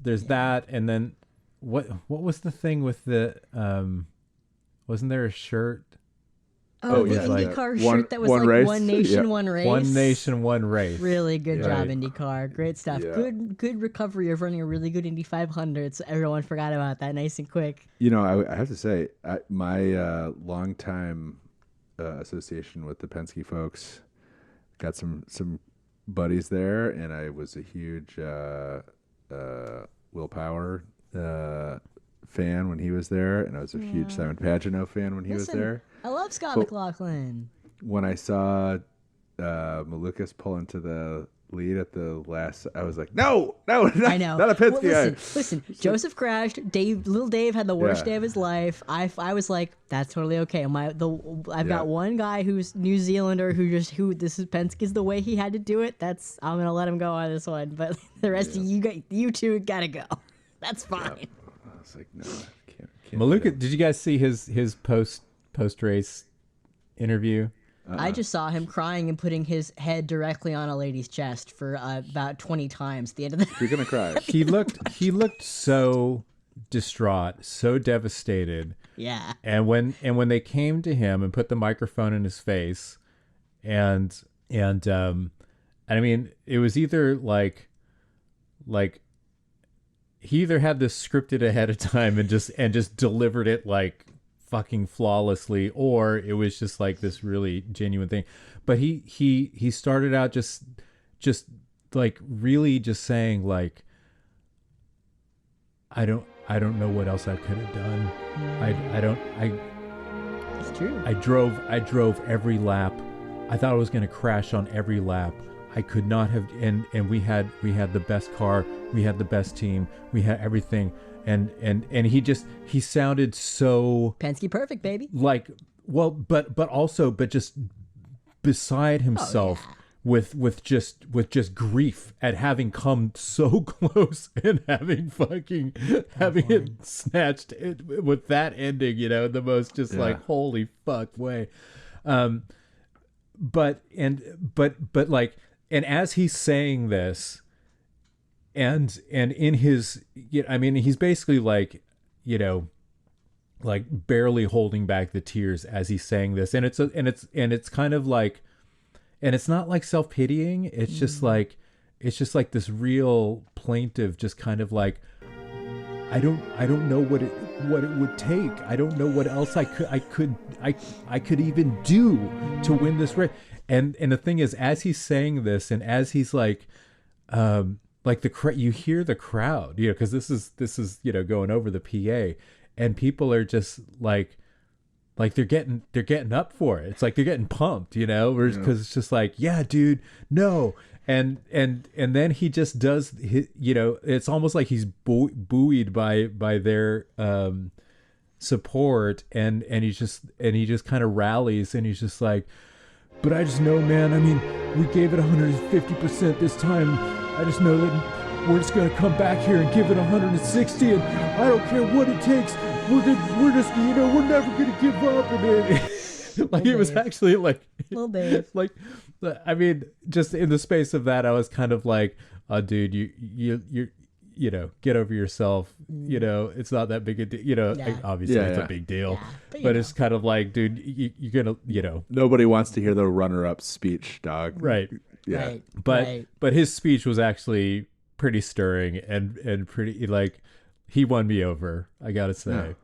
there's that, and then what was the thing with the wasn't there a shirt? Oh, the IndyCar shirt that was like race. One nation, one race. One nation, one race. Really good job, IndyCar. Great stuff. Yeah. Good recovery of running a really good Indy 500. So everyone forgot about that nice and quick. I have to say, my longtime association with the Penske folks, got some buddies there, and I was a huge Will Power fan when he was there, and I was a huge Simon Pagino fan when he was there. I love Scott McLaughlin. When I saw Malukas pull into the lead at the last, I was like, no, I know. Not a Penske guy. Listen, Joseph crashed. Little Dave had the worst day of his life. I was like, that's totally okay. I've got one guy who's New Zealander who this is Penske's the way he had to do it. I'm gonna let him go on this one, but the rest of you two gotta go. That's fine. I was like, no, I can't. Maluka, did you guys see his post race interview? I just saw him crying and putting his head directly on a lady's chest for about 20 times at the end of the You're gonna cry. He looked so distraught, so devastated. Yeah. And when they came to him and put the microphone in his face, and I mean, it was either like he either had this scripted ahead of time and just delivered it like fucking flawlessly, or it was just like this really genuine thing. But he started out just like really just saying like, I don't know what else I could have done. It's true. I drove every lap. I thought I was going to crash on every lap. I could not have, and we had the best car, we had the best team, we had everything, and he sounded so Penske perfect, baby. Like, well, but just beside himself. With just grief at having come so close and having it snatched with that ending, the most just like holy fuck way. But like, and as he's saying this, and in his, I mean, he's basically like, like barely holding back the tears as he's saying this, and it's kind of like. And it's not like self-pitying. It's just like this real plaintive, just kind of like, I don't know what it would take. I don't know what else I could even do to win this race. And the thing is, as he's saying this, and as he's like you hear the crowd, because this is going over the PA, and people are just like they're getting up for it. It's like they're getting pumped, because it's just like, yeah, dude, no. And then he just does his, it's almost like he's buoyed by their support, and he just kind of rallies, and he's just like, but I just know, man, I mean, we gave it 150% this time. I just know that we're just going to come back here and give it 160, and I don't care what it takes. We're just, we're never gonna give up. And then, like, it was actually like, little Dave. Like, I mean, just in the space of that, I was kind of like, oh, dude, you get over yourself. It's not that big a deal. Obviously it's a big deal, but it's kind of like, dude, you're gonna, Nobody wants to hear the runner-up speech, dog. Right. Yeah. Right. But his speech was actually pretty stirring and pretty like. He won me over, I gotta say.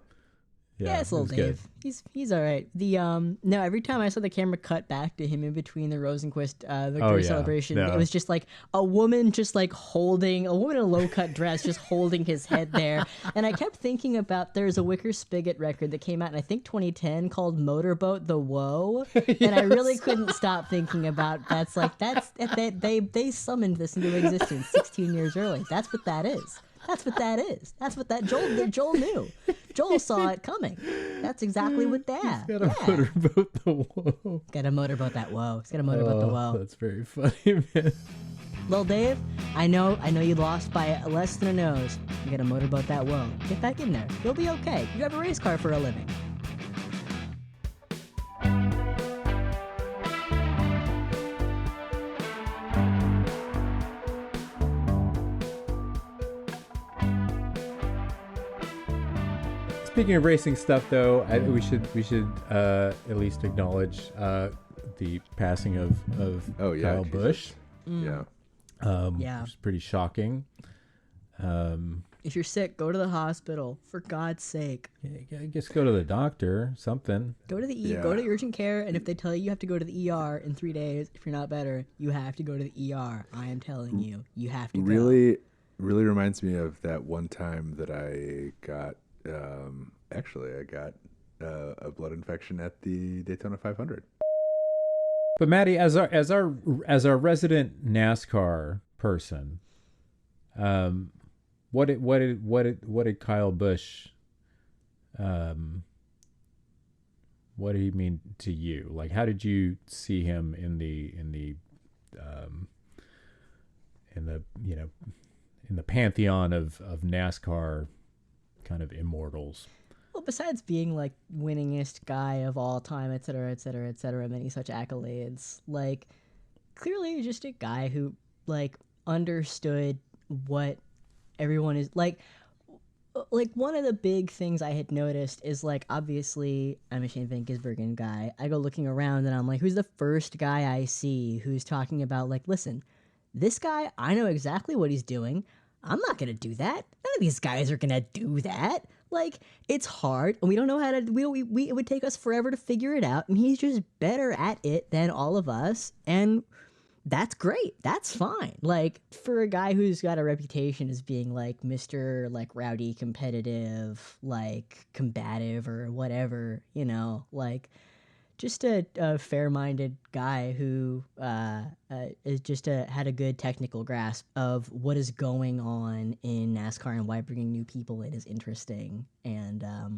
Yeah, it's little Dave. He's all right. No, every time I saw the camera cut back to him in between the Rosenquist victory celebration, it was just like a woman in a low cut dress just holding his head there. And I kept thinking about, there's a Wicker Spigot record that came out in I think 2010 called Motorboat the Woe, and I really couldn't stop thinking about they summoned this into existence 16 years early. That's what that is. That's what that Joel knew. Joel saw it coming. That's exactly what that. He's got a motorboat the woe. Got a motorboat that woe. He's got a motorboat the woe. That's very funny, man. Little Dave, I know you lost by less than a nose. You got a motorboat that woe. Get back in there. You'll be okay. You have a race car for a living. Speaking of racing stuff, though, we should at least acknowledge the passing of Kyle Busch. Yeah. Which is pretty shocking. If you're sick, go to the hospital, for God's sake. Yeah, I guess go to the doctor, something. Go to go to urgent care, and if they tell you have to go to the ER in 3 days, if you're not better, you have to go to the ER. I am telling you, you have to go. Really reminds me of that one time that I got, I got a blood infection at the Daytona 500. But Matty, as our resident NASCAR person, what did Kyle Busch, what did he mean to you? Like, how did you see him in the pantheon of NASCAR kind of immortals? Well, besides being like winningest guy of all time, et cetera, et cetera, et cetera, many such accolades, like clearly just a guy who like understood what everyone is like one of the big things I had noticed is like, obviously I'm a Shane Van Gisbergen guy. I go looking around and I'm like, who's the first guy I see who's talking about like, listen, this guy, I know exactly what he's doing. I'm not going to do that. None of these guys are going to do that. Like, it's hard, and we don't know how to. It would take us forever to figure it out, and he's just better at it than all of us, and that's great. That's fine. Like, for a guy who's got a reputation as being like Mr. like rowdy, competitive, like combative or whatever, you know, like just a fair-minded guy who is just had a good technical grasp of what is going on in NASCAR and why bringing new people in is interesting. And I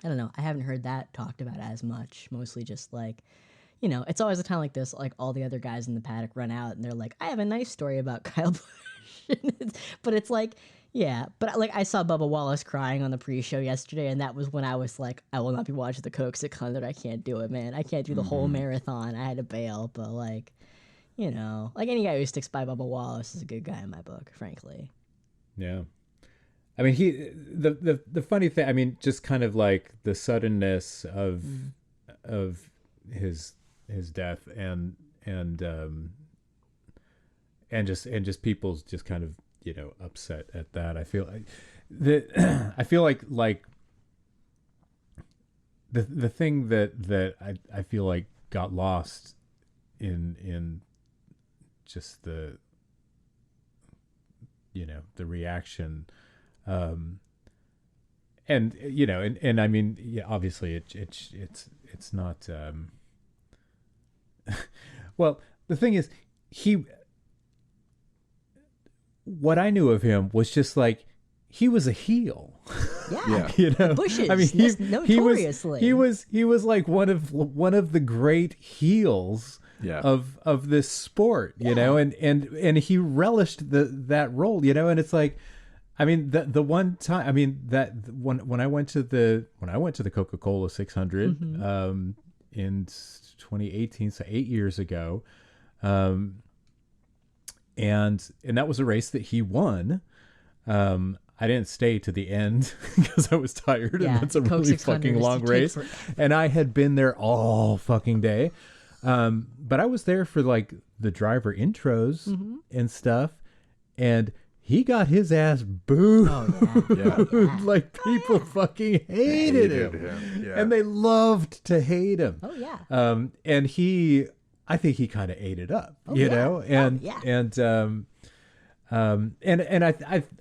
don't know, I haven't heard that talked about as much. Mostly just like, you know, it's always a time like this, like all the other guys in the paddock run out and they're like, I have a nice story about Kyle Busch. But it's like, yeah, but like I saw Bubba Wallace crying on the pre-show yesterday, and that was when I was like, I will not be watching the Coke 600. I can't do it, man. I can't do the whole marathon. I had to bail, but like, you know, like any guy who sticks by Bubba Wallace is a good guy in my book, frankly. Yeah, I mean, the funny thing, I mean, just kind of like the suddenness of his death and just people's just kind of, you know, upset at that. I feel like the thing that I feel like got lost in just the, you know, the reaction, and you know, and I mean, yeah, obviously it's not well, the thing is, what I knew of him was just like, he was a heel. Yeah. You know, Bushes, I mean, notoriously. he was like one of the great heels of this sport, you know, and he relished that role, you know, and it's like, I mean, the one time, I mean, that when I went to the Coca-Cola 600 in 2018, so 8 years ago, and that was a race that he won. I didn't stay to the end because I was tired, and that's a really fucking long race. And I had been there all fucking day. But I was there for like the driver intros and stuff, and he got his ass booed. Oh, yeah. Like people fucking hated him. Yeah. And they loved to hate him. Oh yeah. And I think he kind of ate it up, you know, and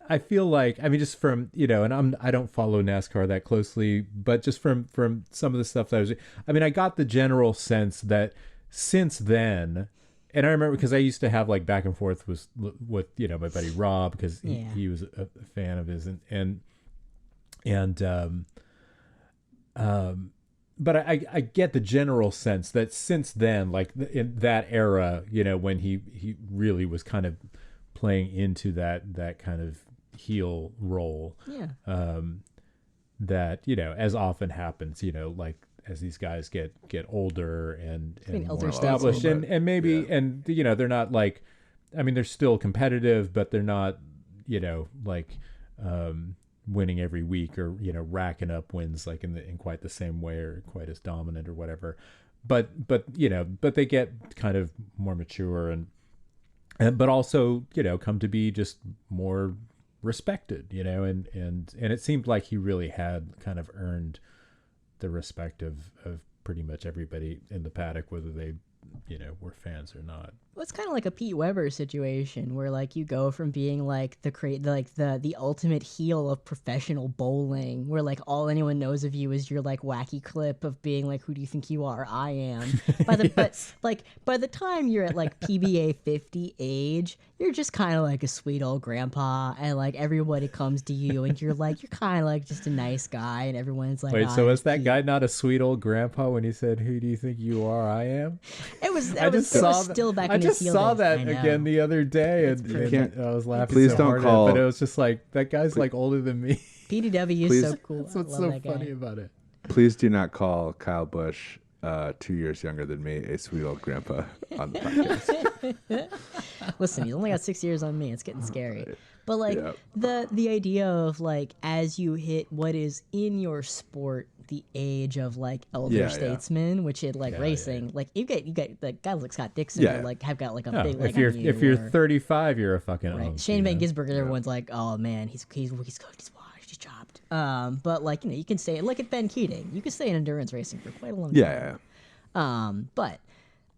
I feel like, I mean, just from, you know, and I don't follow NASCAR that closely, but just from some of the stuff that I mean, I got the general sense that since then, and I remember because I used to have like back and forth with you know, my buddy Rob, because he was a fan of his, but I get the general sense that since then, like in that era, you know, when he really was kind of playing into that kind of heel role, that, you know, as often happens, you know, like as these guys get older and more established, and maybe and you know, they're not like, I mean, they're still competitive, but they're not, you know, like winning every week or, you know, racking up wins like in quite the same way or quite as dominant or whatever. But you know, but they get kind of more mature and but also, you know, come to be just more respected, you know, and it seemed like he really had kind of earned the respect of pretty much everybody in the paddock, whether they, you know, were fans or not. Well, it's kind of like a Pete Weber situation where like you go from being like the ultimate heel of professional bowling, where like all anyone knows of you is your like wacky clip of being like, who do you think you are? I am. But like by the time you're at like PBA 50 age, you're just kind of like a sweet old grandpa, and like everybody comes to you, and you're kind of like just a nice guy, and everyone's like, wait, so was that guy not a sweet old grandpa when he said, "Who do you think you are? I am"? It was still back. I just saw that again the other day, and I was laughing. Please so don't hard call. At it, but it was just like that guy's like older than me. PDW is so cool. That's what's so funny about it. Please do not call Kyle Busch, 2 years younger than me, a sweet old grandpa on the podcast. Listen, he's only got 6 years on me. It's getting scary. But like the idea of like as you hit what is in your sport the age of like elder statesmen, which is like racing, like you get like guys like Scott Dixon or like have got like a big like if you're 35, you're a fucking right. Shane Van Gisbergen, everyone's like, oh man, he's cooked, he's washed, he's chopped. But like, you know, you can say look at Ben Keating, you can stay in endurance racing for quite a long time. But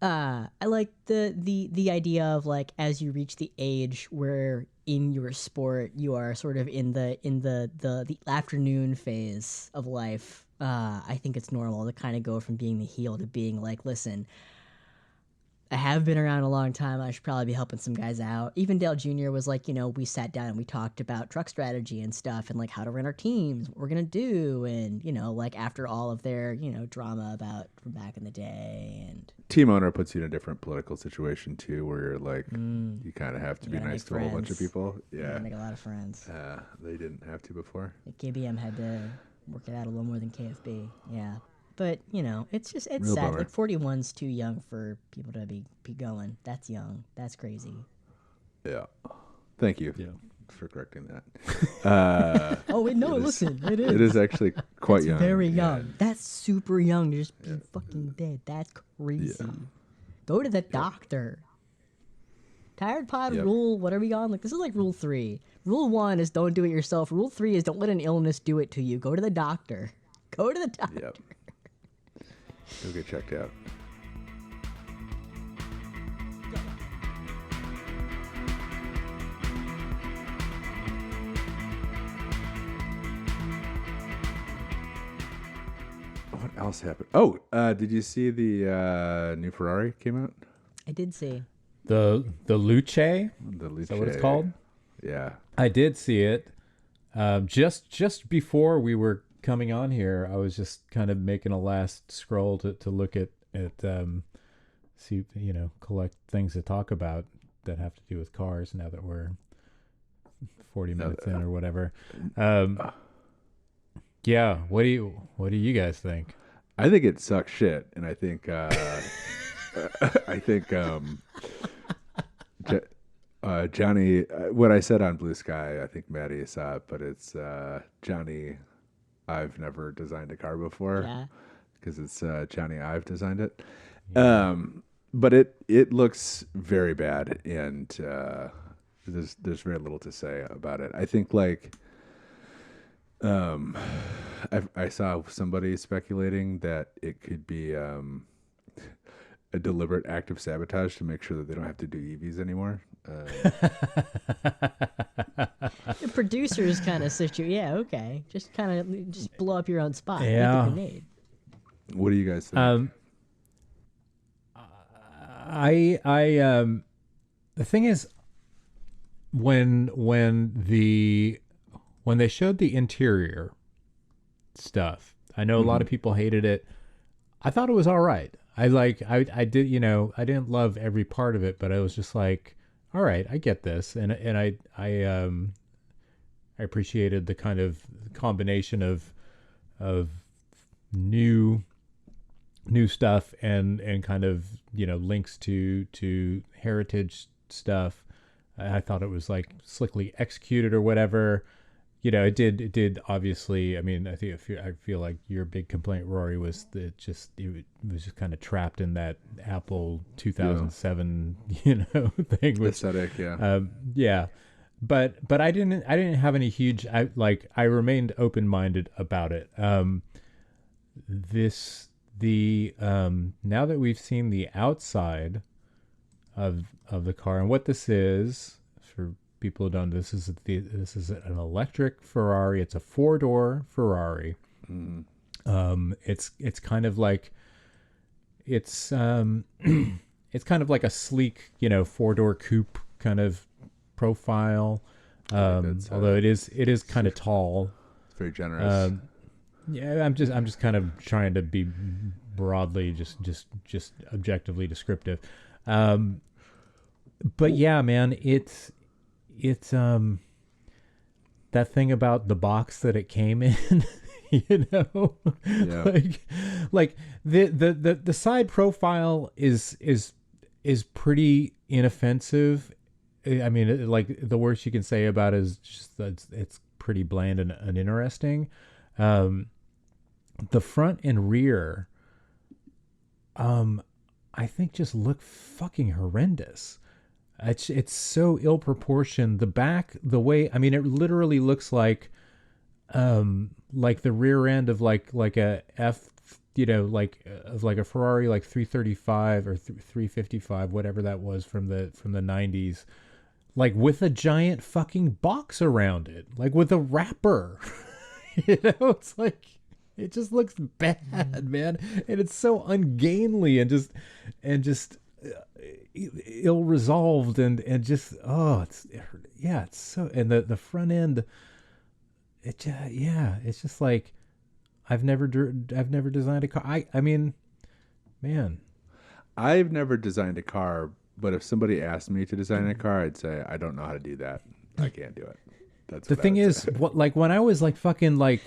I like the idea of like as you reach the age where in your sport you are sort of in the afternoon phase of life. I think it's normal to kind of go from being the heel to being like, listen, I have been around a long time. I should probably be helping some guys out. Even Dale Jr. was like, you know, we sat down and we talked about truck strategy and stuff and like how to run our teams, what we're going to do. And, you know, like after all of their, you know, drama about from back in the day. And team owner puts you in a different political situation too, where you're like, you kind of have to be nice to a whole bunch of people. Yeah. Make a lot of friends. They didn't have to before. KBM had to work it out a little more than KFB. Yeah. But, you know, it's sad. Bummer. Like 41's too young for people to be going. That's young. That's crazy. Yeah. Thank you for correcting that. Oh, wait, no, listen. It is. It is actually quite young. Very young. That's super young to just be fucking dead. That's crazy. Yeah. Go to the doctor. Tired pod rule, what are we on? Like, this is like rule 3. Rule 1 is don't do it yourself. Rule 3 is don't let an illness do it to you. Go to the doctor. Go to the doctor. Yep. Go get checked out. What else happened? Oh, did you see the new Ferrari came out? I did see. The Luce? The Luce. Is that what it's called? Yeah. I did see it. Just before we were coming on here, I was just kind of making a last scroll to look at see, you know, collect things to talk about that have to do with cars now that we're 40 minutes in or whatever. Yeah, what do you guys think? I think it sucks shit, and I think Johnny, what I said on Blue Sky, I think Matty saw it, but it's Johnny, I've never designed a car before, because it's Johnny, I've designed it. But it looks very bad, and there's very little to say about it. I think like I saw somebody speculating that it could be a deliberate act of sabotage to make sure that they don't have to do EVs anymore. The producers kind of okay. Just kind of blow up your own spot. Yeah. With the grenade. What do you guys think? The thing is, when they showed the interior stuff, I know a lot of people hated it. I thought it was all right. I did, you know, I didn't love every part of it, but I was just like, all right, I get this. And I appreciated the kind of combination of new stuff and kind of, you know, links to heritage stuff. I thought it was like slickly executed or whatever. it did obviously. I mean, I feel like your big complaint, Rory, was that it was just kind of trapped in that Apple 2007, thing. Which, aesthetic, yeah. Yeah. But I didn't have any huge, I remained open-minded about it. Now that we've seen the outside of the car, and what this is, for people who don't, this is an electric Ferrari. It's a 4-door Ferrari. It's kind of like, it's kind of like a sleek, 4-door coupe kind of profile. Although it is kind of tall. It's very generous. Yeah, I'm just kind of trying to be broadly just objectively descriptive. But yeah, man, it's that thing about the box that it came in, yeah. like the side profile is pretty inoffensive. I mean, like, the worst you can say about it is just that it's pretty bland and uninteresting. The front and rear, I think, just look fucking horrendous. It's so ill proportioned. The back, the way, I mean, it literally looks like the rear end of like a F, of like a Ferrari like 335 or 355, whatever that was from the 90s, like with a giant fucking box around it, like with a wrapper. It's like, it just looks bad, man, and it's so ungainly and just ill resolved and just it's so, and the front end, it's just like, I've never designed a car. I mean, man, I've never designed a car, but if somebody asked me to design a car, I'd say I don't know how to do that. I can't do it. That's the thing is, when I was like fucking like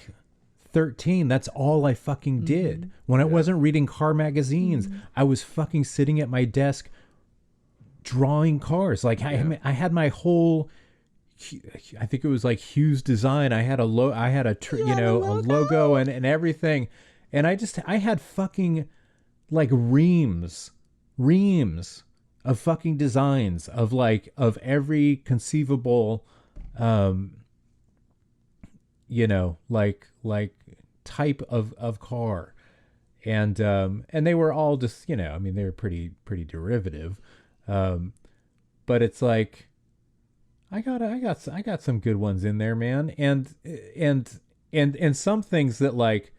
13, that's all I fucking did. When I wasn't reading car magazines, I was fucking sitting at my desk drawing cars. Like, I had my whole, I think it was like Hughes Design. I had a logo and everything. And I had fucking like reams of fucking designs of every conceivable, like type of car. And they were all just, I mean, they were pretty derivative. But it's like, I got some good ones in there, man. And some things that, like,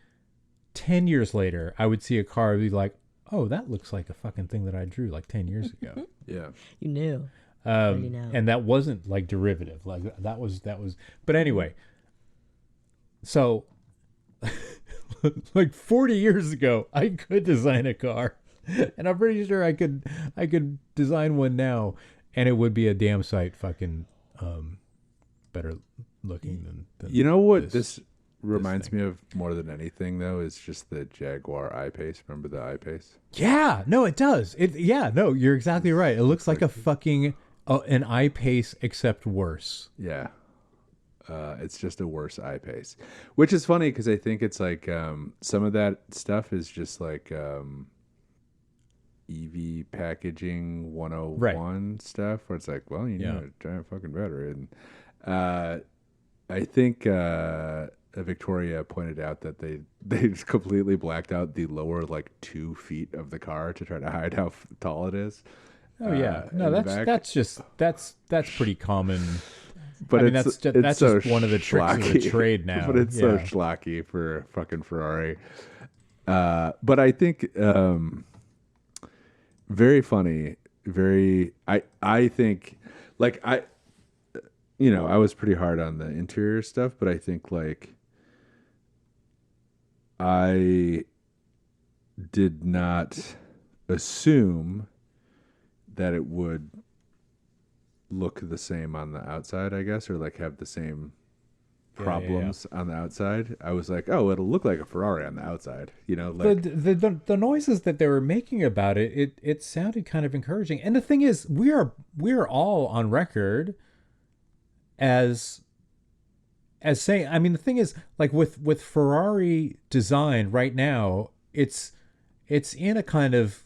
10 years later, I would see a car and be like, oh, that looks like a fucking thing that I drew like 10 years ago. Yeah. You knew. And that wasn't like derivative. Like that was, but anyway, so like 40 years ago, I could design a car, and I'm pretty sure I could design one now, and it would be a damn sight fucking better looking than you know what this reminds me of more than anything, though, is just the Jaguar I-Pace. Remember the I-Pace? Yeah, no, it does. No, you're exactly right. It looks like a fucking an I-Pace, except worse. Yeah. It's just a worse I-Pace, which is funny because I think it's like some of that stuff is just like EV packaging 101 stuff, where it's like, well, you need a giant fucking battery. And I think Victoria pointed out that they just completely blacked out the lower like 2 feet of the car to try to hide how tall it is. Oh yeah, no, that's pretty common. But I mean, that's so just one of the tricks of the trade now. But it's so schlocky for fucking Ferrari. But I think very funny. I think, like, I was pretty hard on the interior stuff, but I think, like, I did not assume that it would look the same on the outside, I guess, or like have the same problems on the outside. I was like, oh, it'll look like a Ferrari on the outside, like the noises that they were making about it sounded kind of encouraging. And the thing is, we're all on record as as saying, I mean, the thing is, like with Ferrari design right now, it's in a kind of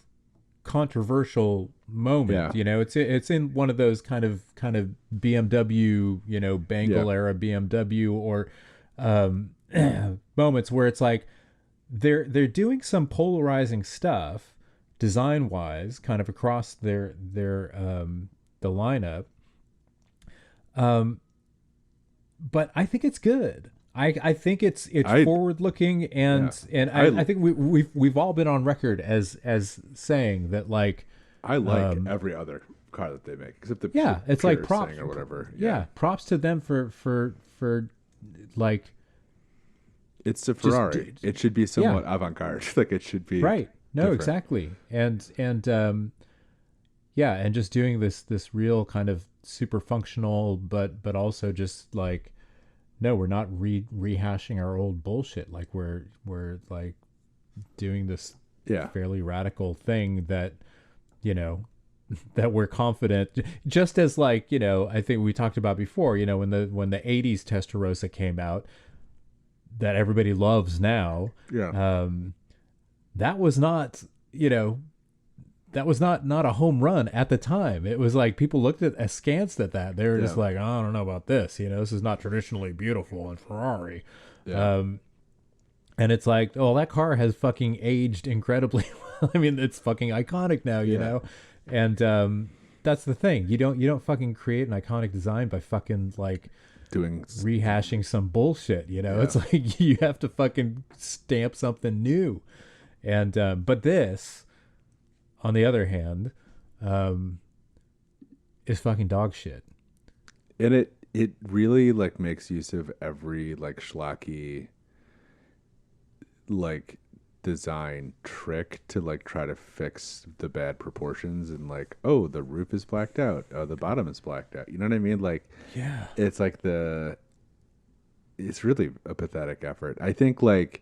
controversial moment. Yeah. It's in one of those kind of BMW, Bangle era BMW or moments where it's like they're doing some polarizing stuff design wise, kind of across their the lineup. But I think it's good. I think it's forward looking, and I think we've all been on record as saying that, like, I like every other car that they make except the it's like props or whatever. Props to them for like, it's a Ferrari. It should be somewhat avant-garde. Like, it should be right. No, different. exactly. And just doing this real kind of super functional, but also just like, no, we're not rehashing our old bullshit. Like, we're like doing this fairly radical thing that, that we're confident, just as, like, I think we talked about before, when the 80s Testarossa came out, that everybody loves now. That was not, that was not a home run at the time. It was like people looked at askance at that. They were just like, oh, I don't know about this. This is not traditionally beautiful in Ferrari. And it's like, oh, that car has fucking aged incredibly well. I mean, it's fucking iconic now, you know? And that's the thing. You don't fucking create an iconic design by fucking, like, rehashing some bullshit, It's like you have to fucking stamp something new. And but this, on the other hand, is fucking dog shit. And it really, like, makes use of every, like, schlocky, like, design trick to, like, try to fix the bad proportions, and, like, oh, the roof is blacked out, oh, the bottom is blacked out, you know what I mean? Like, it's like it's really a pathetic effort. I think, like,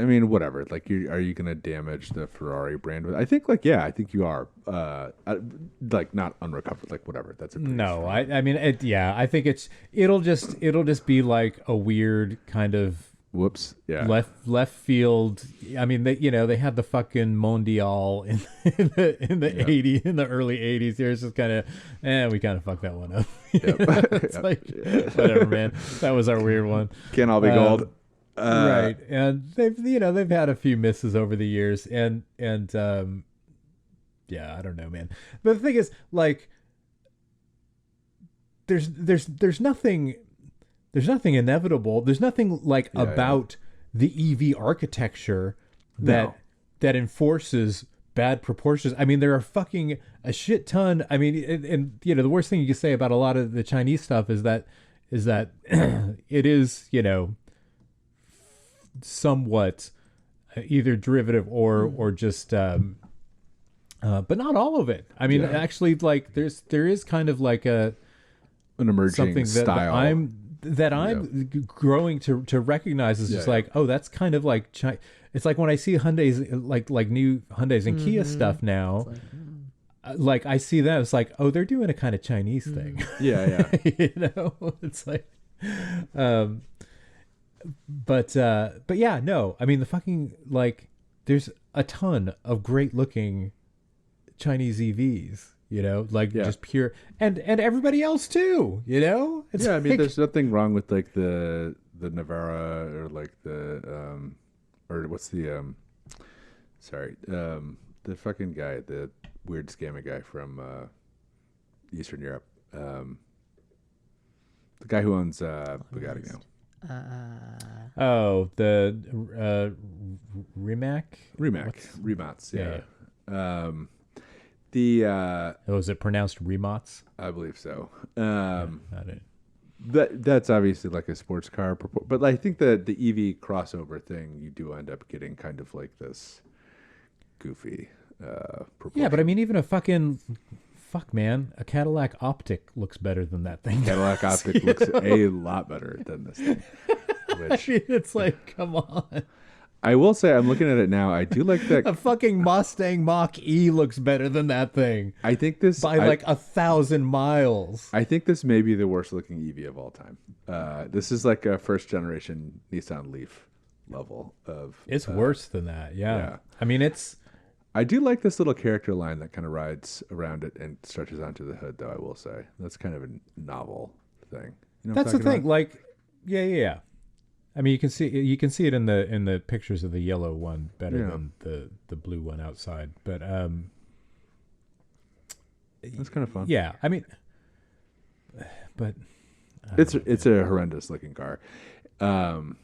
I mean, whatever. Like, are you gonna damage the Ferrari brand with? I think, like, I think you are. Like, not unrecovered. Like, whatever. That's a no. I mean, I think it'll just be like a weird kind of left field. I mean, they had the fucking Mondial in the early 80s. There's just kind of we kind of fucked that one up. It's like, whatever, man. That was our weird one. Can't all be gold. Right, and they've had a few misses over the years, and I don't know, man. But the thing is, like, there's nothing inevitable. There's nothing, like, about the EV architecture that enforces bad proportions. I mean, there are fucking a shit ton. I mean, and the worst thing you can say about a lot of the Chinese stuff is that it is, somewhat either derivative or just but not all of it. I mean, actually, like, there is kind of like an emerging something style I'm growing to recognize is just like, oh, that's kind of like it's like when I see Hyundai's, like new Hyundais and Kia stuff now, like I see that, it's like, oh, they're doing a kind of Chinese thing. It's like But yeah, no, I mean, the fucking, like, there's a ton of great looking Chinese EVs, like just pure, and everybody else too, It's I mean, there's nothing wrong with, like, the Navara, or, like, the or what's the the fucking guy, the weird scammy guy from Eastern Europe, the guy who owns Bugatti now. The Remats, yeah. Is it pronounced Remats? I believe so. Not it. That's obviously like a sports car, but I think the EV crossover thing, you do end up getting kind of like this goofy proportion. Yeah, but I mean, even a fucking man, a Cadillac Optic looks better than that thing. Cadillac Optic looks a lot better than this thing. Which, I mean, it's like, come on. I will say, I'm looking at it now. I do like that. A fucking Mustang Mach-E looks better than that thing. I think this by like 1,000 miles. I think this may be the worst looking EV of all time. This is like a first generation Nissan Leaf level of. It's worse than that. Yeah. I mean, I do like this little character line that kind of rides around it and stretches onto the hood, though. I will say that's kind of a novel thing. You know that's the thing. About? Like, yeah. I mean, you can see it in the pictures of the yellow one better than the blue one outside. But that's kind of fun. Yeah, I mean, but it's a horrendous looking car, and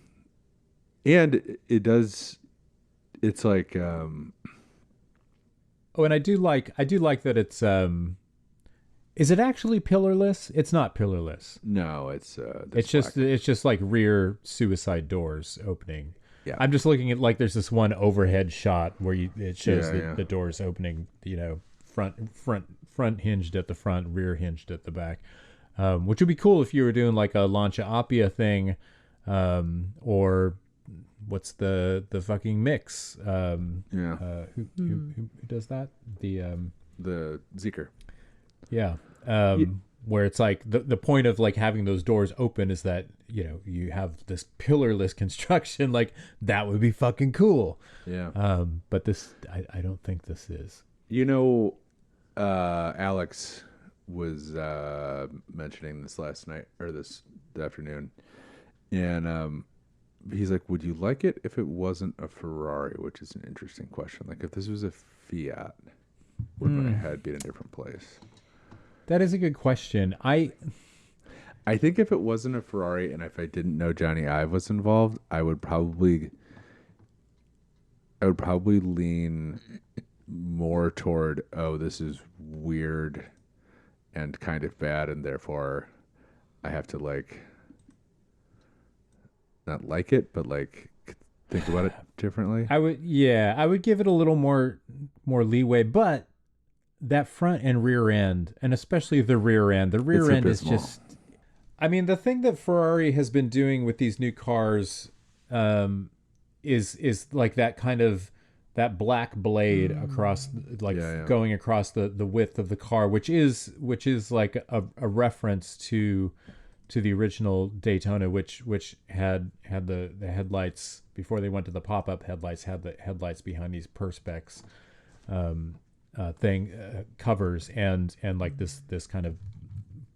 it does. It's like. Oh, and I do like that it's. Is it actually pillarless? It's not pillarless. No, it's just like rear suicide doors opening. Yeah. I'm just looking at like there's this one overhead shot where it shows the doors opening, front hinged at the front, rear hinged at the back. Which would be cool if you were doing like a Lancia Appia thing, or what's the fucking mix? Who does that? The Zeekr. Yeah. Where it's like the point of like having those doors open is that, you have this pillarless construction, like that would be fucking cool. Yeah. But this, I don't think this is. Alex was mentioning this last night or this afternoon, and he's like, would you like it if it wasn't a Ferrari? Which is an interesting question. Like if this was a Fiat, would my head be in a different place? That is a good question. I think if it wasn't a Ferrari and if I didn't know Johnny Ive was involved, I would probably lean more toward, oh, this is weird and kind of bad, and therefore I have to like not like it, but like think about it differently. I would give it a little more leeway, but that front and rear end, and especially the rear end is just, I mean, the thing that Ferrari has been doing with these new cars is like that kind of that black blade across, like going across the width of the car, which is like a reference to the original Daytona, which had the headlights before they went to the pop-up headlights, had the headlights behind these perspex covers and like this kind of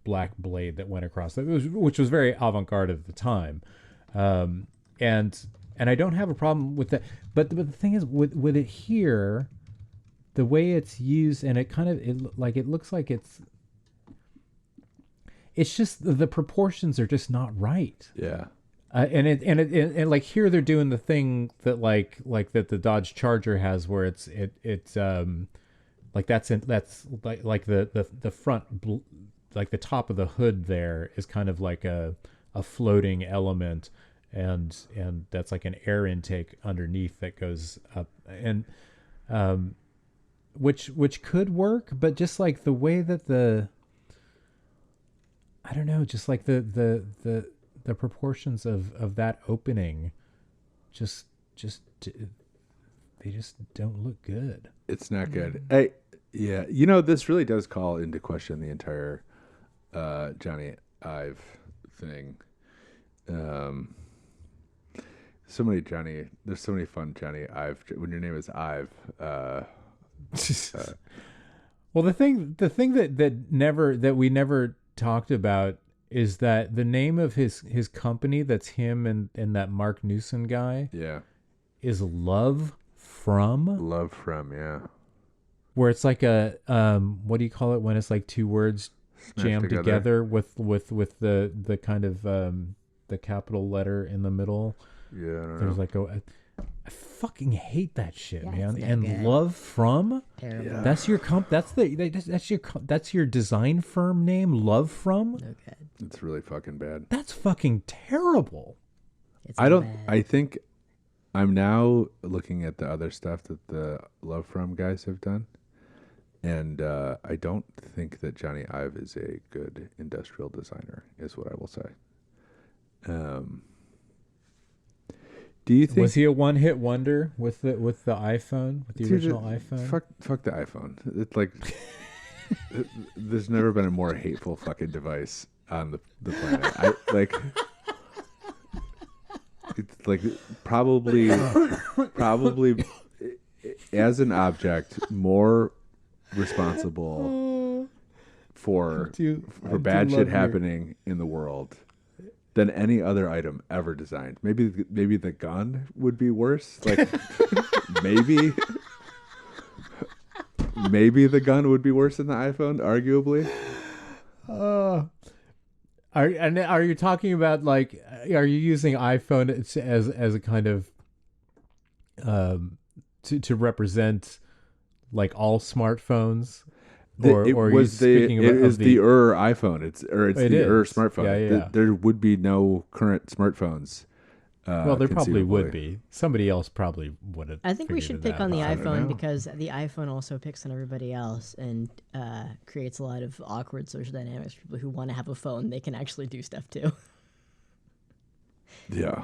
black blade that went across it, which was very avant-garde at the time, and I don't have a problem with that, but the thing is with it here, the way it's used, and it looks like it's just the proportions are just not right. Yeah. And like here they're doing the thing that like that the Dodge Charger has, where it's like that's like the front, like the top of the hood there is kind of like a floating element, and that's like an air intake underneath that goes up, and which could work, but just like the way that I don't know, just like the proportions of that opening just they just don't look good. It's not good. This really does call into question the entire Johnny Ive thing. There's so many fun Johnny Ive when your name is Ive. Well, the thing that we never talked about is that the name of his company, that's him and that Mark Newson guy, is Love From, yeah. Where it's like a what do you call it when it's like two words jammed together with the kind of the capital letter in the middle. Yeah, I don't There's know. like I fucking hate that shit, man. And good. Love From, Terrible. that's your that's your design firm name, Love From. Okay. It's really fucking bad. That's fucking terrible. I think I'm now looking at the other stuff that the Love From guys have done, and I don't think that Johnny Ive is a good industrial designer, is what I will say. Do you think was he a one-hit wonder with the iPhone, with the original iPhone? Fuck the iPhone. It's like there's never been a more hateful fucking device on the planet. It's like probably as an object more responsible for bad shit happening in the world than any other item ever designed. Maybe the gun would be worse. Like maybe the gun would be worse than the iPhone, arguably. Are you talking about like? Are you using iPhone as a kind of to represent like all smartphones? Or are you speaking about the iPhone? It's the smartphone. Yeah. There would be no current smartphones. Well, there probably would be. Somebody else probably would have. I think we should pick on the iPhone because the iPhone also picks on everybody else and creates a lot of awkward social dynamics for people who want to have a phone they can actually do stuff too. Yeah.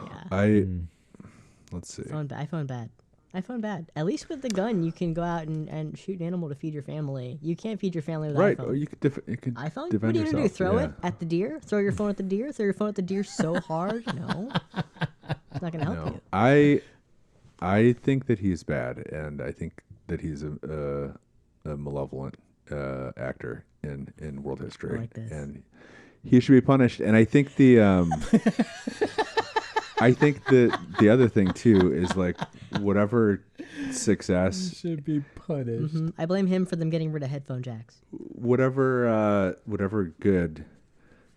Let's see. iPhone bad. At least with the gun, you can go out and shoot an animal to feed your family. You can't feed your family with right. iPhone. Or you could iPhone? Defend what are you yourself. Gonna do? Throw it at the deer? Throw your phone at the deer? Throw your phone at the deer so hard? No. It's not gonna help you. I think that he's bad, and I think that he's a malevolent actor in world history, like this. And he should be punished. And I think the I think the other thing too is like whatever success He should be punished. Mm-hmm. I blame him for them getting rid of headphone jacks. whatever good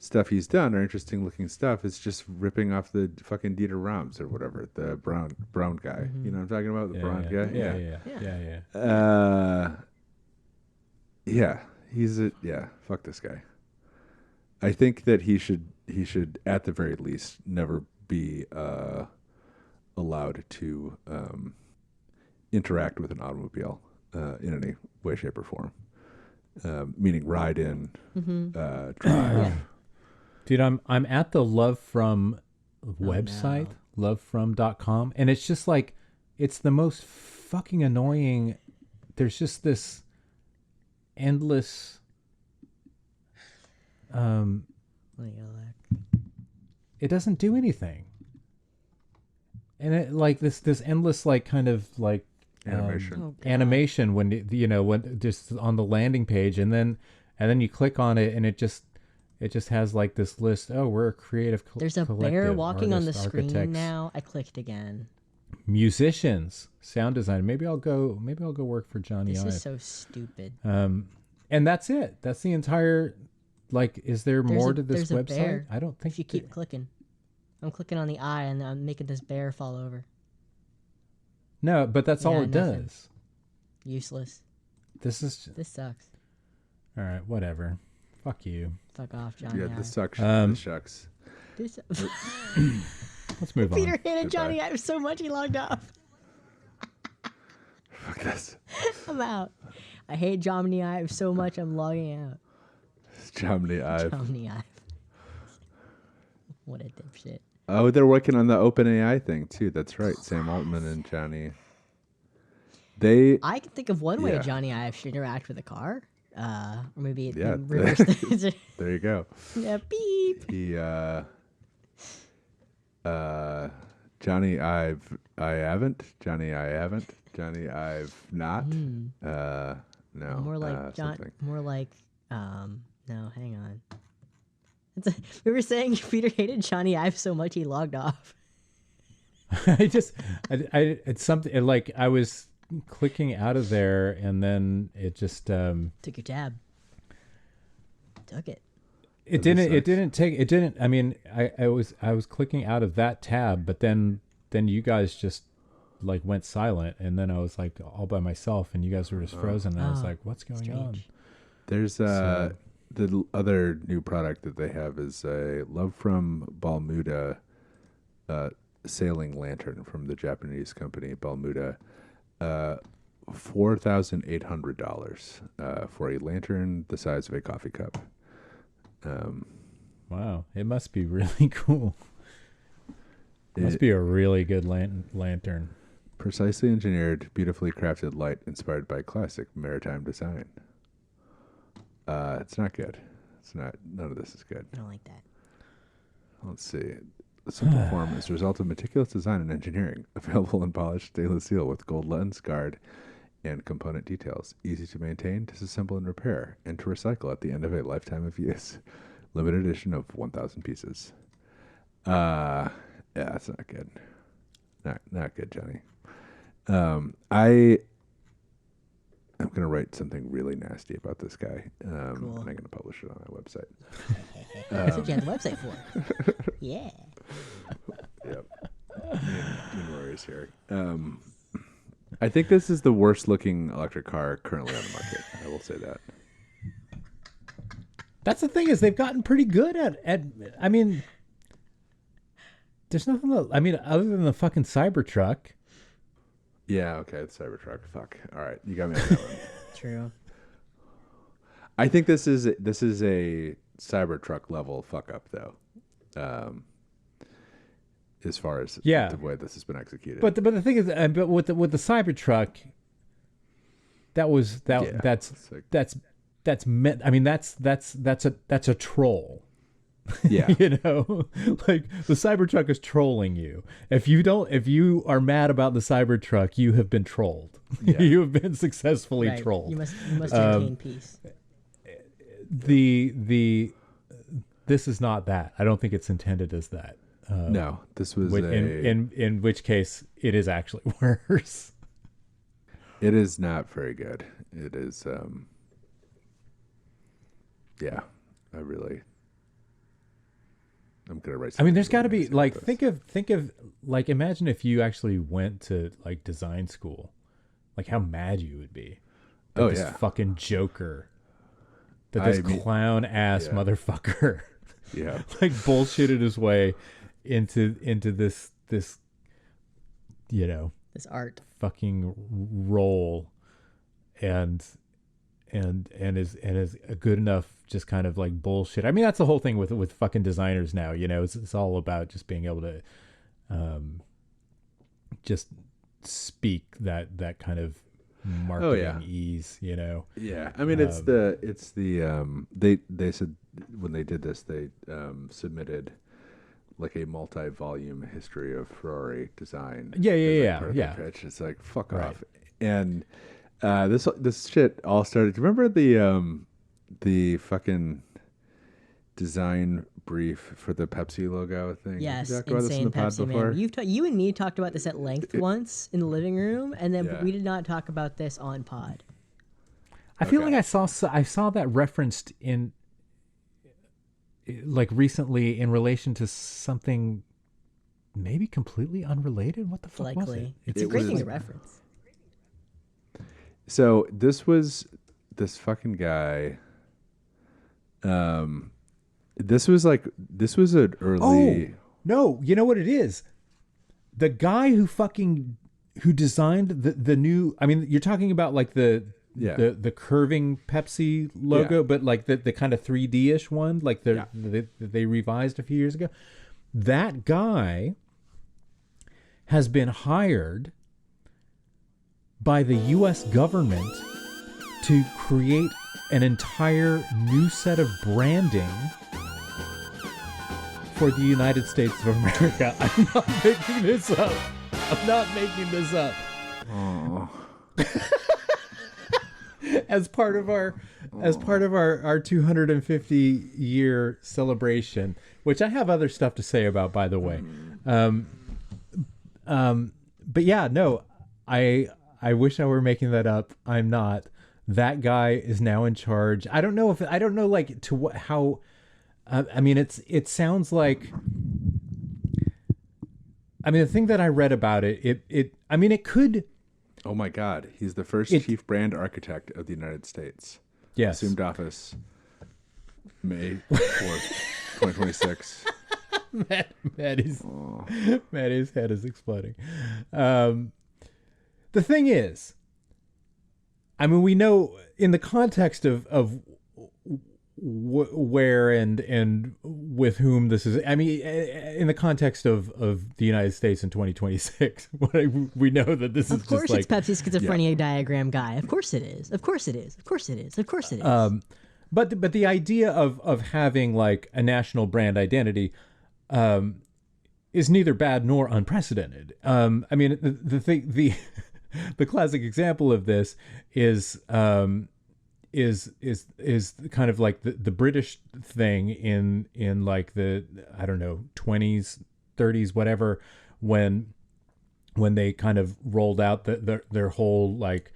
stuff he's done or interesting looking stuff is just ripping off the fucking Dieter Rams or whatever, the brown guy. Mm-hmm. You know what I'm talking about? The brown guy? Yeah. Fuck this guy. I think that he should at the very least never be allowed to interact with an automobile in any way, shape, or form. Meaning ride in, drive. Yeah. Dude, I'm at the Love From website, lovefrom.com, and it's just like, it's the most fucking annoying. There's just this endless it doesn't do anything. And it like this endless like kind of like animation when when just on the landing page, and then you click on it and it just has like this list. Oh, we're a creative There's a bear walking on the screen now. I clicked again. Musicians, sound design. Maybe I'll go work for Johnny This Ive. is so stupid. And that's it. That's the entire. Like, is there more to this website? Bear. I don't think if you keep clicking. I'm clicking on the eye and I'm making this bear fall over. No, but that's all it does. Useless. This sucks. All right, whatever. Fuck you. Fuck off, Johnny. Yeah, this sucks. This shucks. Let's move on. Peter hated Johnny Ive so much he logged off. Fuck this. I'm out. I hate Johnny Ive so much I'm logging out. Johnny Ive. Johnny Ive. What a dipshit. Oh, they're working on the OpenAI thing too. That's right. Sam Altman and Johnny. I can think of one way Johnny Ive should interact with a car. Or maybe reverse there you go. Yeah, beep. He Johnny Ive Johnny Ive not. No. More like no, hang on. We were saying Peter hated Johnny Ive so much he logged off. It's something like I was clicking out of there and then it just took your tab. Took it. It didn't. I mean, I was clicking out of that tab, but then you guys just like went silent, and then I was like all by myself, and you guys were just frozen. And I was like, "What's going on?" There's the other new product that they have is a Love from Balmuda sailing lantern from the Japanese company Balmuda. $4,800 for a lantern the size of a coffee cup. Wow, it must be really cool. Must be a really good lantern. Precisely engineered, beautifully crafted light inspired by classic maritime design. It's not good. It's not. None of this is good. I don't like that. Let's see. The simple form is the result of meticulous design and engineering. Available in polished stainless steel with gold lens guard and component details. Easy to maintain, disassemble, and repair, and to recycle at the end of a lifetime of use. Limited edition of 1,000 pieces. Yeah, that's not good. Not good, Johnny. I'm going to write something really nasty about this guy. Cool. And I'm going to publish it on my website. That's what you have the website for. Yeah. Yep. Me and Rory's here. I think this is the worst looking electric car currently on the market. I will say that. That's the thing, is they've gotten pretty good at I mean, there's nothing other than the fucking Cybertruck. Yeah, okay, the Cybertruck. Fuck. All right, you got me on that one. True. I think this is a Cybertruck level fuck up though. As far as the way this has been executed. But the thing is, but with the Cybertruck, that's meant. I mean, that's a troll. Yeah. You know, like the Cybertruck is trolling you. If you are mad about the Cybertruck, you have been trolled. Yeah. You have been successfully trolled. You must maintain peace. This is not that. I don't think it's intended as that. No, this was in which case it is actually worse. It is not very good. It is. Yeah, I'm gonna write. I mean, there's got to be like think of like, imagine if you actually went to like design school, like how mad you would be. That this fucking joker, that this clown ass motherfucker, like bullshitted his way into this you know, this art fucking role, and is a good enough just kind of like bullshit. I mean, that's the whole thing with fucking designers now, you know. It's all about just being able to just speak that kind of marketing ease, you know. Yeah, I mean, it's the they said when they did this, they submitted like a multi-volume history of Ferrari design. Yeah. Pitch. It's like fuck off. And this shit all started. Do you remember the fucking design brief for the Pepsi logo thing? Yes, you talked about this in the pod Pepsi, before? man. You and me talked about this at length once in the living room, and then we did not talk about this on pod. I feel like I saw that referenced in like recently in relation to something maybe completely unrelated. What the fuck was it? It's a great thing to reference. So this was this fucking guy. This was an early. Oh no! You know what it is? The guy who designed the new. I mean, you're talking about like the curving Pepsi logo, but like the kind of 3D-ish one, like they revised a few years ago. That guy has been hired by the U.S. government to create an entire new set of branding for the United States of America. I'm not making this up. Oh. As part of our 250 year celebration, which I have other stuff to say about, by the way. But yeah, no, I wish I were making that up. I'm not. That guy is now in charge. I don't know like to what, how, I mean, it sounds like, I mean, the thing that I read about it could. Oh my God. He's the first chief brand architect of the United States. Yes. Assumed office May 4th, 2026. Matty's head is exploding. The thing is, I mean, we know in the context of where and with whom this is. I mean, in the context of the United States in 2026, we know that this is. Of course, just it's Pepsi schizophrenia diagram guy. Of course it is. Of course it is. Of course it is. Of course it is. But the idea of having like a national brand identity is neither bad nor unprecedented. I mean, the classic example of this is kind of like the British thing in like the, I don't know, 20s, 30s, whatever, when they kind of rolled out their whole like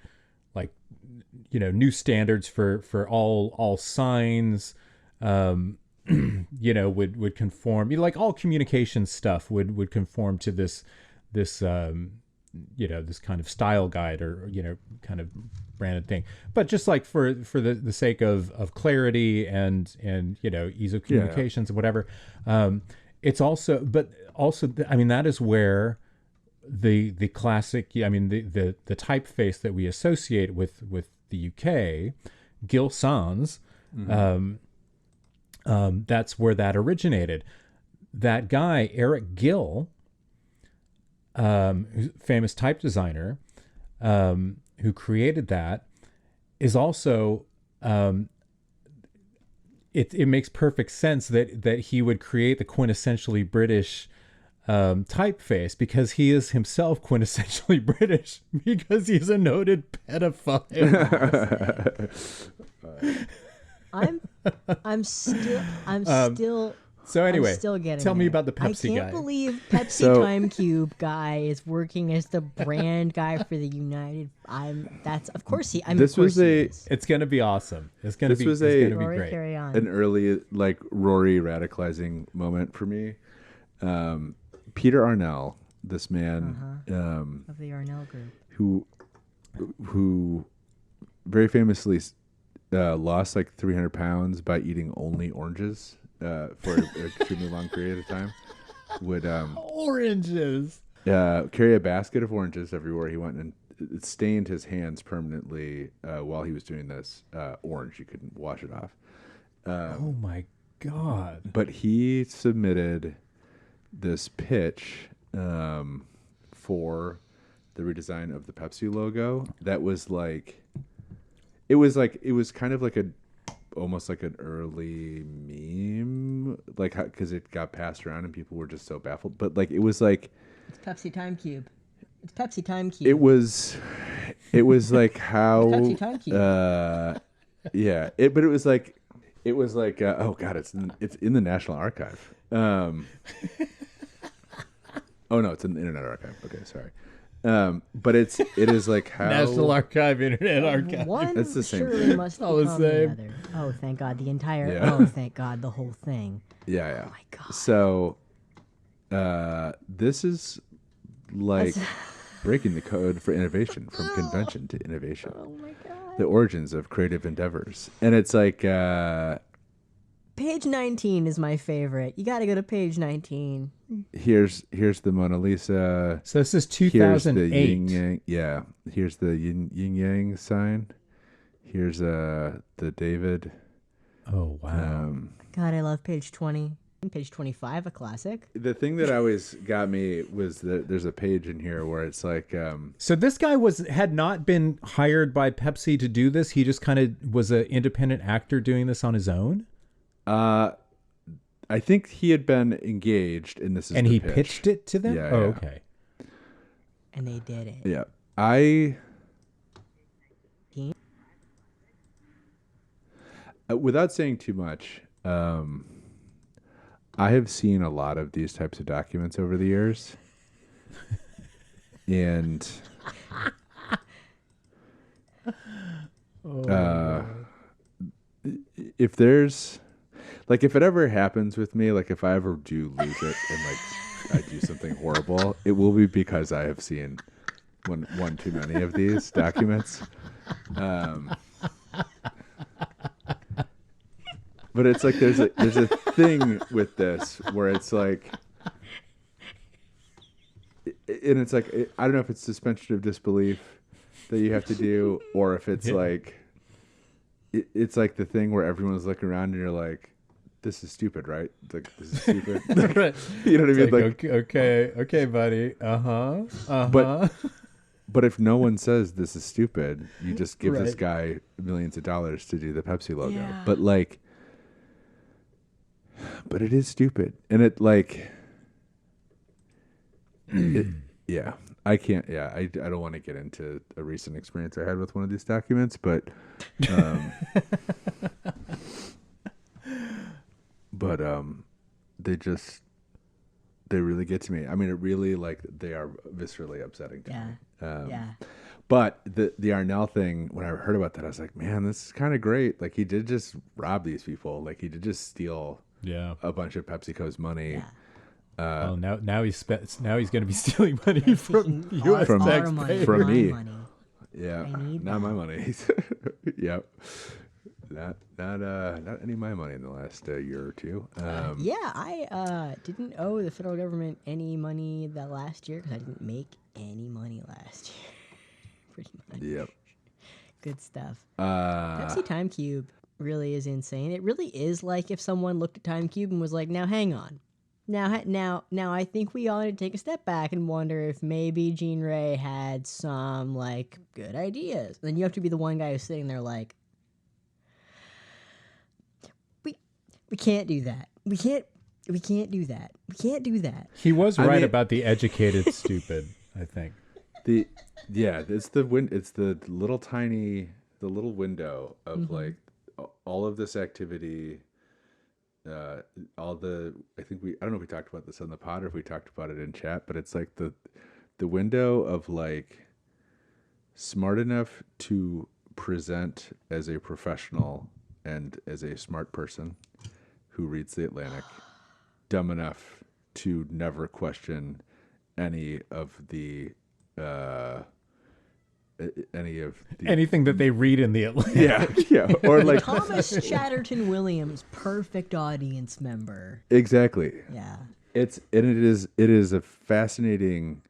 new standards for all signs, would conform, like all communication stuff would conform to this this kind of style guide or kind of branded thing. But just like for the sake of clarity and ease of communications and whatever, it's also I mean, that is where the classic, the typeface that we associate with the UK, Gil Sans, that's where that originated. That guy, Eric Gill, who's a famous type designer, who created that, is also, it makes perfect sense that he would create the quintessentially British typeface, because he is himself quintessentially British, because he's a noted pedophile. I'm still. So anyway, I'm still getting tell me there. about the Pepsi guy. I can't believe Pepsi Time Cube guy is working as the brand guy for the United. Of course he. It's gonna be awesome. It's gonna be great. Carry on. An early like Rory radicalizing moment for me. Peter Arnell, this man of the Arnell group, who very famously lost like 300 pounds by eating only oranges for an extremely long period of time, would oranges carry a basket of oranges everywhere he went, and it stained his hands permanently while he was doing this. Orange, you couldn't wash it off. Oh my God. But he submitted this pitch for the redesign of the Pepsi logo that was like, it was kind of like almost like an early meme, like, because it got passed around and people were just so baffled. But like, it was like, it's Pepsi Time Cube. It's Pepsi Time Cube. It was like how Pepsi Time Cube. Yeah. But it was like oh God, it's in the National Archive. Oh no, it's in the Internet Archive. Okay, sorry. But it is like how National Archive, Internet Archive. One it's the same surely thing. must All the become same. the other. Oh, thank God, the entire. Yeah. Oh, thank God, the whole thing. Yeah. Oh my God. So, this is like breaking the code for innovation, from convention to innovation. Oh my God. The origins of creative endeavors, and it's like. Page 19 is my favorite. You got to go to page 19. Here's the Mona Lisa. So this is Here's 2008. the yin yang. Yeah. Here's the yin yang sign. Here's the David. Oh wow. God, I love page 20. Page 25, a classic. The thing that always got me was that there's a page in here where it's like. So this guy had not been hired by Pepsi to do this. He just kind of was an independent actor doing this on his own. I think he had been engaged, and this is and the he pitch. pitched it to them. Yeah, oh, yeah. okay. And they did it. Yeah, without saying too much, I have seen a lot of these types of documents over the years, and if there's like, if it ever happens with me, like if I ever do lose it and like I do something horrible, it will be because I have seen one too many of these documents. But it's like there's a thing with this where it's like, and it's like, I don't know if it's suspension of disbelief that you have to do, or if it's like, it's like the thing where everyone's looking around and you're like, this is stupid, right? Like, this is stupid. Right. You know what I mean? Like, okay, buddy. But if no one says this is stupid, you just give Right. this guy millions of dollars to do the Pepsi logo. Yeah. But like, but it is stupid, and it like, yeah. I can't. Yeah, I don't want to get into a recent experience I had with one of these documents, but, they really get to me. I mean, it really like they are viscerally upsetting to me. Yeah. But the Arnell thing, when I heard about that, I was like, man, this is kind of great. Like he did just rob these people. Like he did just steal a bunch of PepsiCo's money. Yeah. Now he's going to be stealing money from U.S. taxpayers. From me. Money. Yeah, not my money. Yep. Not any of my money in the last year or two. I didn't owe the federal government any money that last year because I didn't make any money last year. Pretty much. Yep. Good stuff. Pepsi Time Cube really is insane. It really is like if someone looked at Time Cube and was like, "Now hang on, now I think we all need to take a step back and wonder if maybe Jean Ray had some like good ideas." Then you have to be the one guy who's sitting there like, We can't do that. We can't do that. We can't do that. He was right about the educated stupid, I think. It's the little window of like all of this activity, I don't know if we talked about this on the pod or if we talked about it in chat, but it's like the window of like smart enough to present as a professional and as a smart person who reads the Atlantic, dumb enough to never question anything that they read in the Atlantic. Yeah, or like Thomas Chatterton Williams, perfect audience member. Exactly. Yeah. It is a fascinating.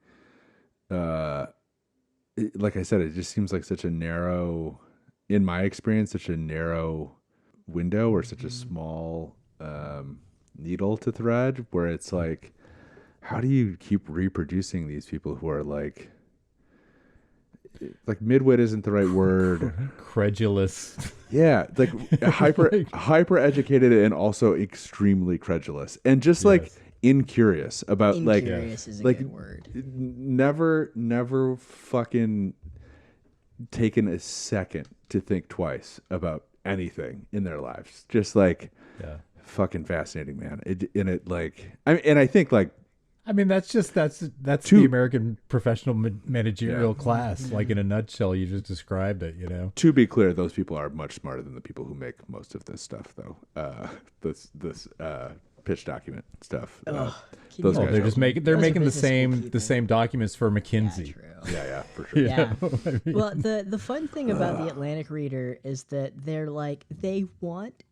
Like I said, it just seems like such a narrow, in my experience, such a narrow window or such a small needle to thread, where it's like, how do you keep reproducing these people who are like midwit isn't the right word, credulous, like hyper educated and also extremely credulous and just like incurious about incurious is a good word. Never fucking taken a second to think twice about anything in their lives, just like fucking fascinating, man. That's the American professional managerial class. Like in a nutshell, you just described it. To be clear, those people are much smarter than the people who make most of this stuff, though. This pitch document stuff. Those guys they're making the same documents for McKinsey. Yeah, for sure. Yeah. Well, the fun thing about the Atlantic reader is that they're like they want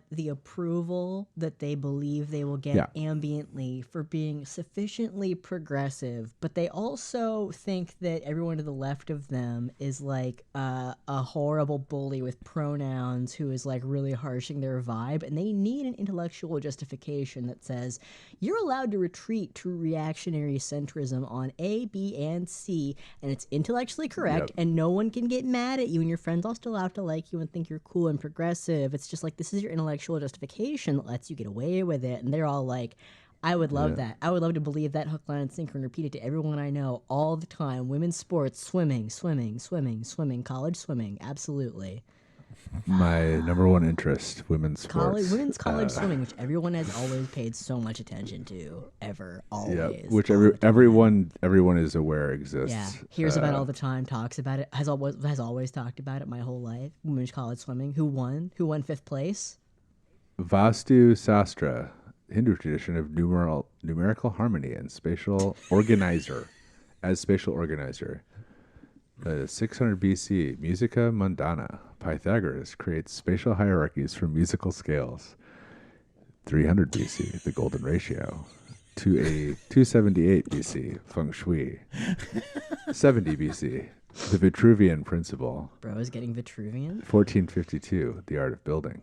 the approval that they believe they will get ambiently for being sufficiently progressive, but they also think that everyone to the left of them is like a horrible bully with pronouns who is like really harshing their vibe, and they need an intellectual justification that says you're allowed to retreat to reactionary centrism on A, B, and C, and it's intellectually correct, and no one can get mad at you, and your friends all still have to like you and think you're cool and progressive. It's just like, this is your intellectual justification that lets you get away with it. And they're all like, I would love that. I would love to believe that hook, line, and sinker and repeat it to everyone I know all the time. Women's sports, swimming, college swimming. Absolutely. My number one interest, women's sports. Women's college swimming, which everyone has always paid so much attention to, always. Yeah, which everyone is aware exists. Yeah, hears about all the time, talks about it, has always talked about it my whole life. Women's college swimming. Who won? Who won 5th place? Vastu Sastra, Hindu tradition of numerical harmony and spatial organizer. 600 BC, Musica Mundana. Pythagoras creates spatial hierarchies from musical scales. 300 BC, the golden ratio. To a 278 BC, feng shui. 70 BC, the Vitruvian principle. Bro is getting Vitruvian. 1452, the art of building.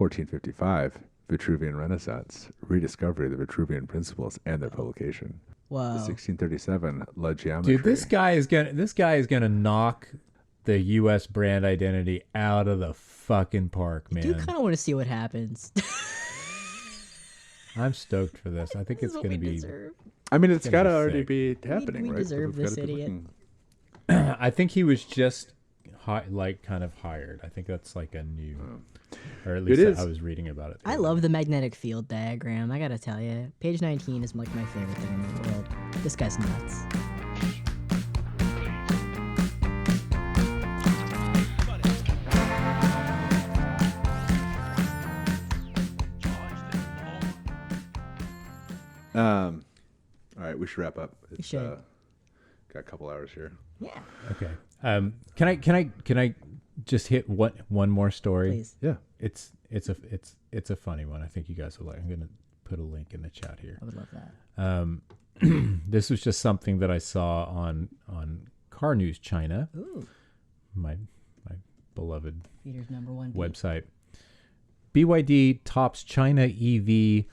1455, Vitruvian Renaissance, rediscovery of the Vitruvian principles and their publication. Wow. 1637, La Geometry. Dude, this guy is gonna knock the U.S. brand identity out of the fucking park, man. I do kind of want to see what happens. I'm stoked for this. I think it's gonna be. Deserve. I mean, it's got to already be happening, we right? deserve this idiot. I think he was just kind of hired. I think that's like a new, or at least I was reading about it. I love the magnetic field diagram. I gotta tell you, page 19 is like my favorite thing in the world. This guy's nuts. All right, we should wrap up. It's got a couple hours here. Yeah. Okay. Can I just hit one more story? Please. Yeah. It's a funny one. I think you guys will like. I'm gonna put a link in the chat here. I would love that. This was just something that I saw on Car News China. Ooh. My beloved Peter's number one website. BYD tops China EV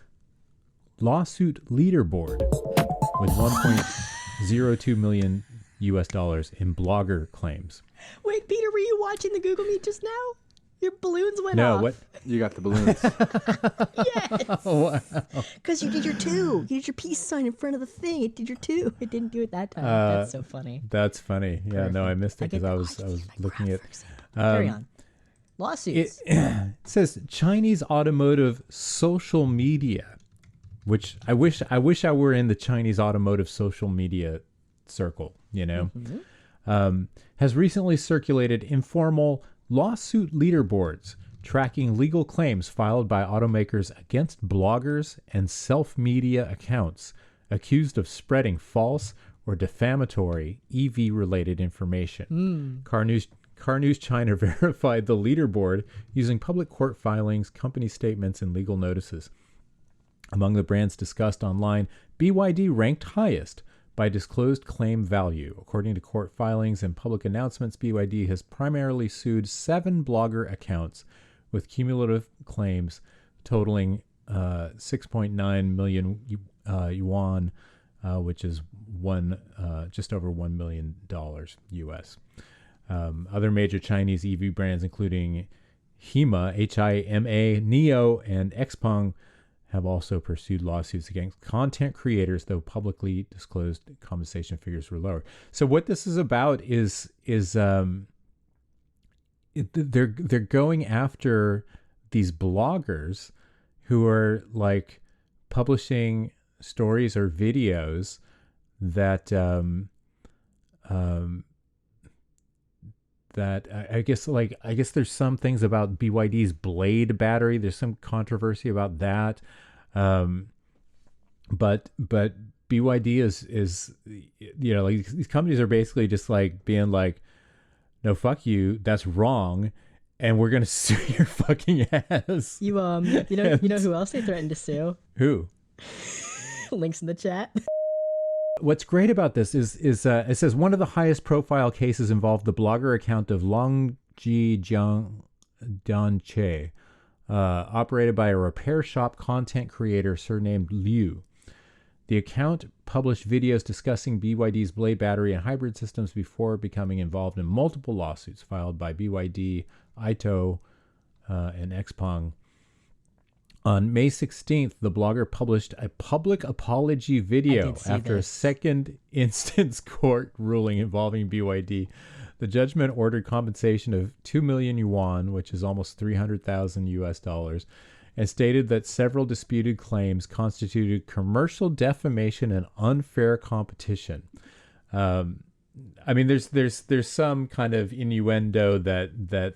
lawsuit leaderboard with $1.02 million US in blogger claims. Wait, Peter, were you watching the Google Meet just now? Your balloons went off. No, what? You got the balloons. Yes. Wow. Because you did your 2. You did your peace sign in front of the thing. It did your 2. It didn't do it that time. That's so funny. That's funny. Yeah, Perfect. no, I missed it because I was looking at. Carry on. Lawsuits. It says Chinese automotive social media, which I wish I were in the Chinese automotive social media circle, you know, has recently circulated informal lawsuit leaderboards tracking legal claims filed by automakers against bloggers and self-media accounts accused of spreading false or defamatory EV-related information. Car News China verified the leaderboard using public court filings, company statements, and legal notices. Among the brands discussed online, BYD ranked highest by disclosed claim value. According to court filings and public announcements, BYD has primarily sued 7 blogger accounts with cumulative claims totaling 6.9 million yuan, which is just over $1 million US. Other major Chinese EV brands, including Hima, Hima, NIO, and XPeng, have also pursued lawsuits against content creators, though publicly disclosed compensation figures were lower. So what this is about is they're going after these bloggers who are like publishing stories or videos that that I guess there's some things about BYD's Blade battery. There's some controversy about that. But BYD is you know, like these companies are basically just like being like, no, fuck you, that's wrong, and we're gonna sue your fucking ass. You know who else they threatened to sue? Who? Links in the chat. What's great about this is it says one of the highest profile cases involved the blogger account of Longji Danche, operated by a repair shop content creator surnamed Liu. The account published videos discussing BYD's Blade battery and hybrid systems before becoming involved in multiple lawsuits filed by BYD, Ito, and XPeng. On May 16th, the blogger published a public apology video after a second instance court ruling involving BYD. The judgment ordered compensation of 2 million yuan, which is almost 300,000 US dollars, and stated that several disputed claims constituted commercial defamation and unfair competition. I mean, there's some kind of innuendo that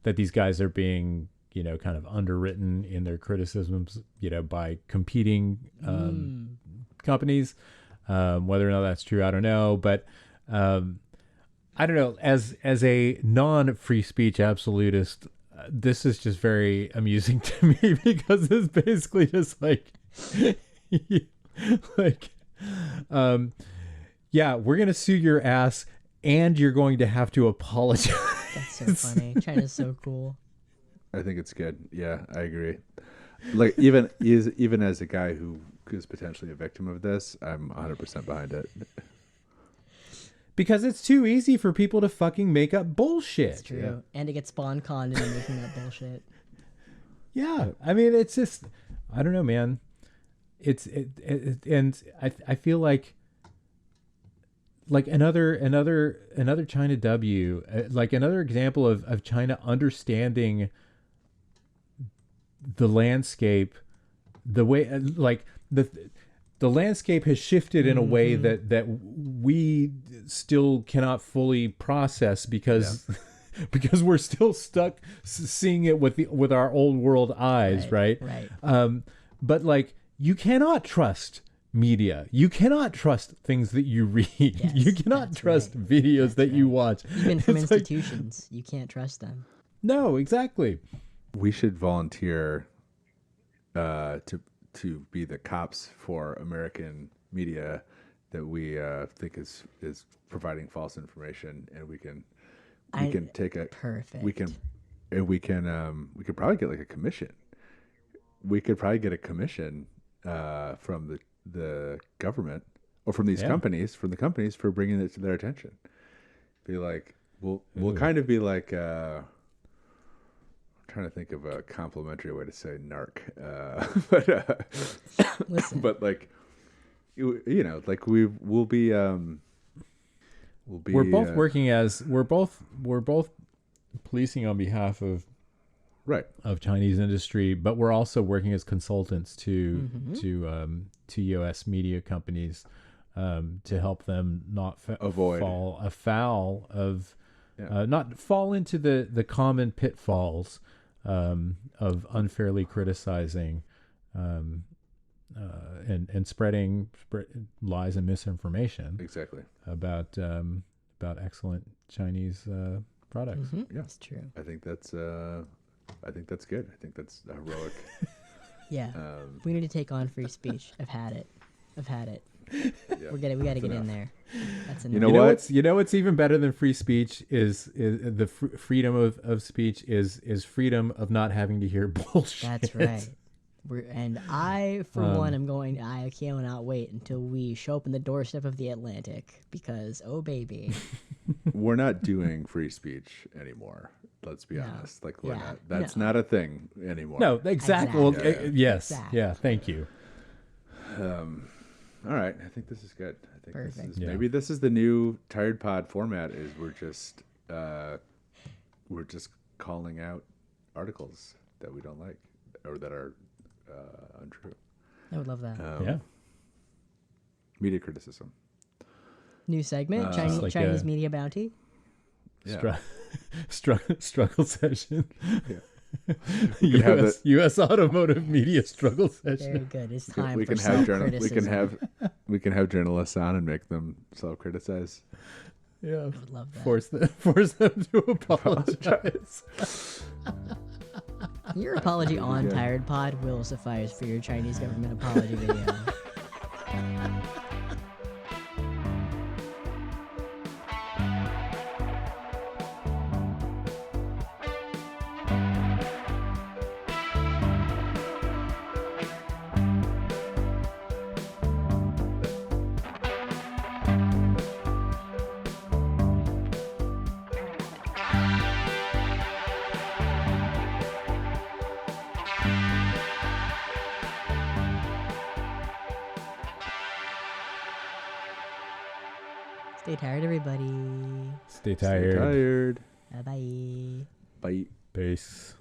these guys are being, you know, kind of underwritten in their criticisms, you know, by competing companies. Whether or not that's true, I don't know. But I don't know. As a non-free speech absolutist, this is just very amusing to me because it's basically just like, yeah, we're gonna sue your ass, and you're going to have to apologize. That's so funny. China's so cool. I think it's good. Yeah, I agree. Like even as a guy who is potentially a victim of this, I'm 100% behind it. Because it's too easy for people to fucking make up bullshit. It's true. And to get spawn conned into making up bullshit. Yeah. I mean, it's just, I don't know, man. And I feel like another China W, like another example of China understanding the landscape, the way, like the landscape has shifted in a way that we still cannot fully process because because we're still stuck seeing it with our old world eyes, right? But like, you cannot trust media. You cannot trust things that you read. Yes, you cannot trust videos that you watch. Even from institutions, you can't trust them. No, exactly. We should volunteer to be the cops for American media that we think is providing false information, and we can take a perfect. We could probably get like a commission. We could probably get a commission from the government or from these companies, for bringing it to their attention. Be like, we'll kind of be like. Trying to think of a complimentary way to say narc, but like, you know, like we'll be we're both working as we're both policing on behalf of Chinese industry, but we're also working as consultants to U.S. media companies to help them not fall afoul of not fall into the common pitfalls of unfairly criticizing and spreading lies and misinformation about excellent Chinese products. Yeah, that's true. I think that's good. I think that's heroic. Yeah, we need to take on free speech. I've had it. Yeah, we got to get in there. That's enough. You know what's even better than free speech is the freedom of speech is freedom of not having to hear bullshit. That's right. I, for one, I cannot wait until we show up in the doorstep of the Atlantic, because, oh baby. We're not doing free speech anymore. Let's be honest. Like, we're not. That's not a thing anymore. No, exactly. Well, yes. Exactly. Yeah. Thank you. All right, I think this is good. I think perfect. Maybe this is the new Tired Pod format. Is we're just calling out articles that we don't like or that are untrue. I would love that. Media criticism. New segment, Chinese media bounty. Yeah. Struggle session. Yeah. U.S. automotive media struggle session. Very good. It's time for self-criticism. We can have journalists on and make them self-criticize. Yeah, I would love that. Force them to apologize. Your apology on Tired Pod will suffice for your Chinese government apology video. Stay tired, everybody. Stay tired. Bye-bye. Bye. Peace.